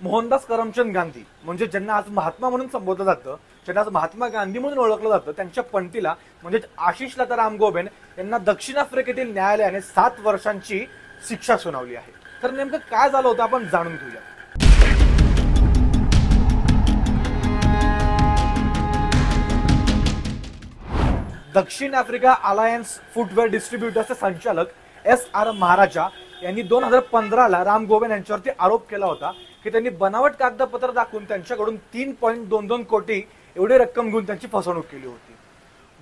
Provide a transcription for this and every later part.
मोहनदास करमचंद गांधी म्हणजे ज्यांना आज महात्मा म्हणून संबोधलं जातं, ज्यांना आज महात्मा गांधी म्हणून ओळखलं जातं, त्यांच्या पणतीला म्हणजे आशिष लता रामगोबेन यांना दक्षिण आफ्रिकेतील न्यायालयाने 7 वर्षांची शिक्षा सुनावली आहे। तर नेमकं काय झालं होतं आपण जाणून घेऊया। दक्षिण आफ्रिका अलायन्स फुटवेअर डिस्ट्रीब्युटर्सचे संचालक SR महाराजा यांनी 2015ला रामगोबेन यांच्यावरती आरोप केला होता की त्यांनी बनावट कागदपत्र दाखवून त्यांच्याकडून 3.22 कोटी एवढी रक्कम घेऊन त्यांची फसवणूक केली होती।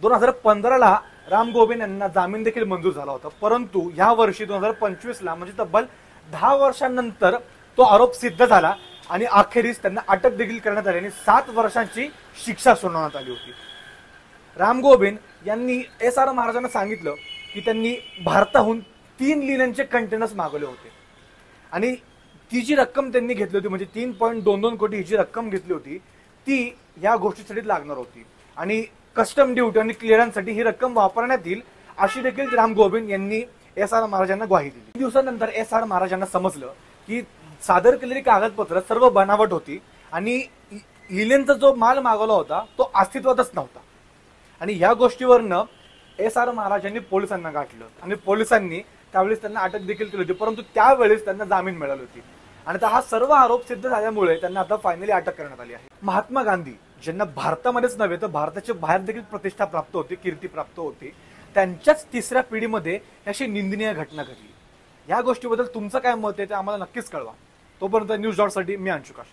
2015ला रामगोबेन यांना जामीन देखील मंजूर झाला होता, परंतु या वर्षी 2025ला म्हणजे तब्बल 10 वर्षांनंतर तो आरोप सिद्ध झाला आणि अखेरीस त्यांना अटक देखील करण्यात आली आणि 7 वर्षांची शिक्षा सुनावण्यात आली होती। रामगोबेन यांनी SR महाराजांना सांगितलं की त्यांनी भारताहून 3 लिननचे कंटेनर्स मागवले होते आणि ती जी रक्कम त्यांनी घेतली होती म्हणजे 3.22 कोटी ही जी रक्कम घेतली होती ती या गोष्टीसाठी लागणार होती आणि कस्टम ड्युटी आणि क्लिअरन्ससाठी ही रक्कम वापरण्यात येईल अशी देखील रामगोबेन यांनी SR महाराजांना ग्वाही दिली। दिवसानंतर SR महाराजांना समजलं की सादर केलेली कागदपत्र सर्व बनावट होती आणि लिननचा जो माल मागवला होता तो अस्तित्वातच नव्हता आणि या गोष्टीवरनं SR महाराजांनी पोलिसांना गाठलं आणि पोलिसांनी त्यावेळेस त्यांना अटक देखील केली होती, परंतु त्यावेळेस त्यांना जामीन मिळाली होती आणि आता हा सर्व आरोप सिद्ध झाल्यामुळे त्यांना आता फायनली अटक करण्यात आली आहे। महात्मा गांधी ज्यांना भारतामध्येच नव्हे तर भारताच्या बाहेर देखील प्रतिष्ठा प्राप्त होती, कीर्ती प्राप्त होती, त्यांच्याच तिसऱ्या पिढीमध्ये अशी निंदनीय घटना घडली। या गोष्टीबद्दल तुमचं काय मत आहे ते आम्हाला नक्कीच कळवा। तोपर्यंत न्यूज डॉटसाठी मी अंशुकाश।